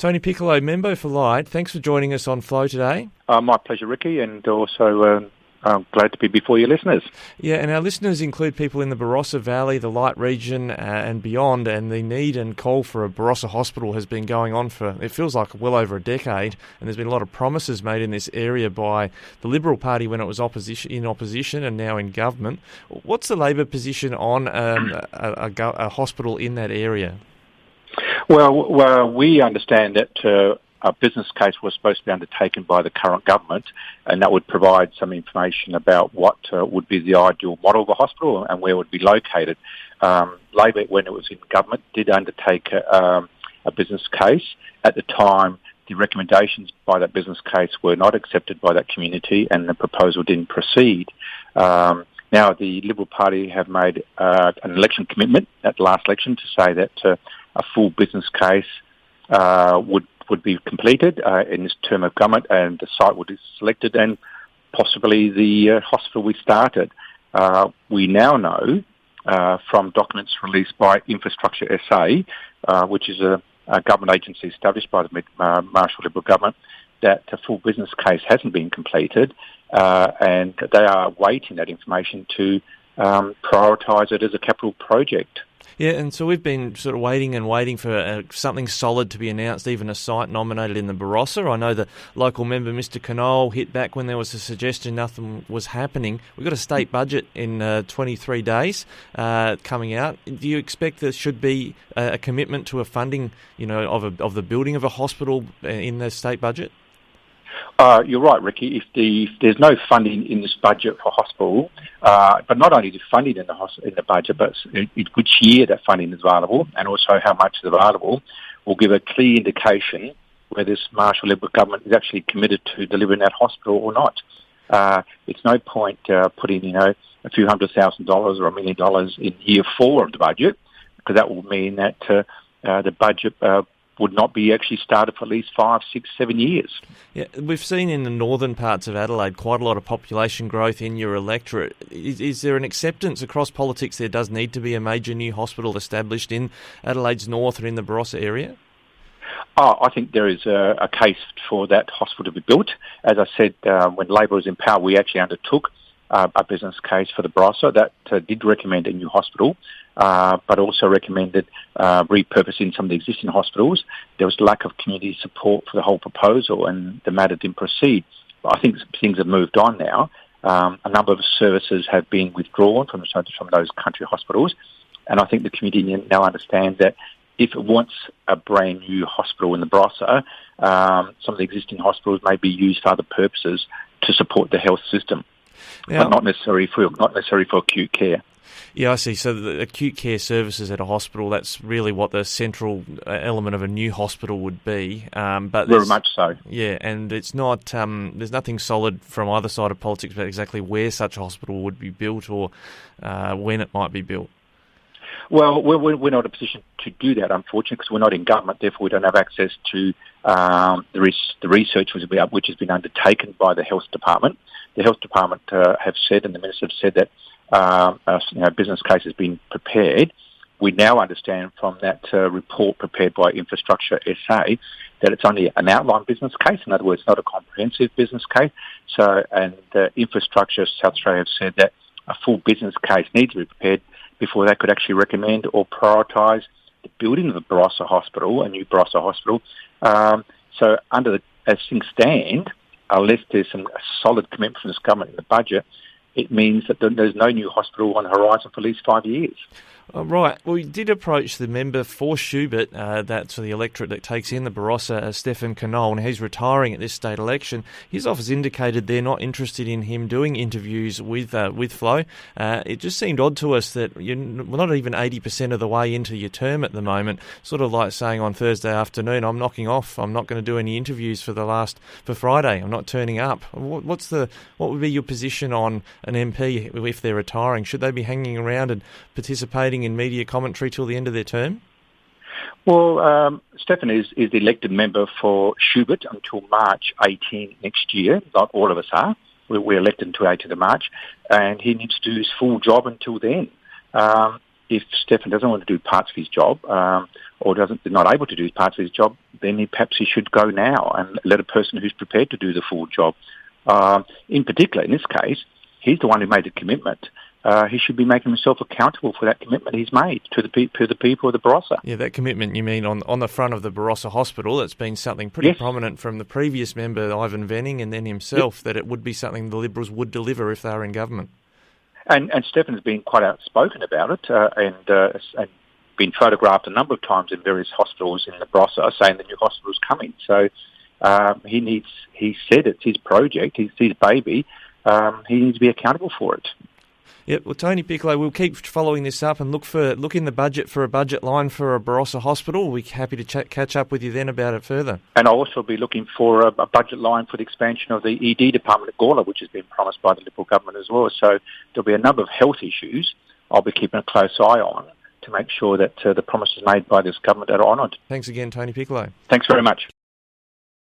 Tony Piccolo, Member for Light, thanks for joining us on Flow today. My pleasure, Ricky, and also I'm glad to be before your listeners. Yeah, and our listeners include people in the Barossa Valley, the Light region and beyond, and the need and call for a Barossa Hospital has been going on for, it feels like, well over a decade, and there's been a lot of promises made in this area by the Liberal Party when it was in opposition and now in government. What's the Labor position on a hospital in that area? Well, we understand that a business case was supposed to be undertaken by the current government, and that would provide some information about what would be the ideal model of a hospital and where it would be located. Labor, when it was in government, did undertake a business case. At the time, the recommendations by that business case were not accepted by that community, and the proposal didn't proceed. Now, the Liberal Party have made an election commitment at the last election to say that a full business case would be completed in this term of government, and the site would be selected and possibly the hospital we started. We now know from documents released by Infrastructure SA, which is a government agency established by the Marshall Liberal government, that a full business case hasn't been completed, and they are awaiting that information to prioritise it as a capital project. Yeah, and so we've been sort of waiting for something solid to be announced, even a site nominated in the Barossa. I know the local member, Mr. Knoll, hit back when there was a suggestion nothing was happening. We've got a state budget in 23 days coming out. Do you expect there should be a commitment to a funding, of the building of a hospital in the state budget? You're right, Ricky. If there's no funding in this budget for hospital, but not only the funding in the budget, but which year that funding is available and also how much is available, will give a clear indication whether this Marshall Liberal government is actually committed to delivering that hospital or not. It's no point putting, a few $100,000 or $1 million in year 4 of the budget, because that will mean that the budget would not be actually started for at least 5, 6, 7 years. Yeah, we've seen in the northern parts of Adelaide quite a lot of population growth in your electorate. Is there an acceptance across politics there does need to be a major new hospital established in Adelaide's north or in the Barossa area? I think there is a case for that hospital to be built. As I said, when Labor was in power, we actually undertook a business case for the Barossa that did recommend a new hospital, but also recommended repurposing some of the existing hospitals. There was lack of community support for the whole proposal, and the matter didn't proceed. But I think things have moved on now. A number of services have been withdrawn from those country hospitals, and I think the community now understands that if it wants a brand new hospital in the Barossa, some of the existing hospitals may be used for other purposes to support the health system. Now, but not necessarily for acute care. Yeah, I see. So the acute care services at a hospital, that's really what the central element of a new hospital would be. But very much so. Yeah, and it's not. There's nothing solid from either side of politics about exactly where such a hospital would be built or when it might be built. Well, we're not in a position to do that, unfortunately, because we're not in government. Therefore, we don't have access to the research which has been undertaken by the health department. The health department have said, and the minister have said that a business case has been prepared. We now understand from that report prepared by Infrastructure SA that it's only an outline business case. In other words, not a comprehensive business case. So, and Infrastructure South Australia have said that a full business case needs to be prepared before they could actually recommend or prioritise the building of a Barossa Hospital, a new Barossa Hospital. So, as things stand, unless there's some solid commitment from this government in the budget, it means that there's no new hospital on the horizon for at least 5 years. Right. Well, you did approach the member for Schubert, that's the electorate that takes in the Barossa, Stephen Knoll, and he's retiring at this state election. His office indicated they're not interested in him doing interviews with Flo. It just seemed odd to us that you're not even 80% of the way into your term at the moment, sort of like saying on Thursday afternoon, I'm knocking off, I'm not going to do any interviews for Friday, I'm not turning up. What would be your position on an MP if they're retiring? Should they be hanging around and participating in media commentary till the end of their term? Well, Stephen is the elected member for Schubert until March 18 next year. Not all of us are. We're elected until 18th of March, and he needs to do his full job until then. if Stefan doesn't want to do parts of his job, or not able to do parts of his job, then perhaps he should go now and let a person who's prepared to do the full job. In particular, in this case, he's the one who made the commitment. He should be making himself accountable for that commitment he's made to the people of the Barossa. Yeah, that commitment you mean on the front of the Barossa Hospital. That's been something pretty prominent from the previous member, Ivan Venning, and then himself, that it would be something the Liberals would deliver if they were in government. And Stefan has been quite outspoken about it and been photographed a number of times in various hospitals in the Barossa saying the new hospital is coming. So he said it's his project, it's his baby. He needs to be accountable for it. Yep. Well, Tony Piccolo, we'll keep following this up and look in the budget for a budget line for a Barossa Hospital. We'll be happy to catch up with you then about it further. And I'll also be looking for a budget line for the expansion of the ED department at Gawler, which has been promised by the Liberal government as well. So there'll be a number of health issues I'll be keeping a close eye on to make sure that the promises made by this government are honoured. Thanks again, Tony Piccolo. Thanks very much.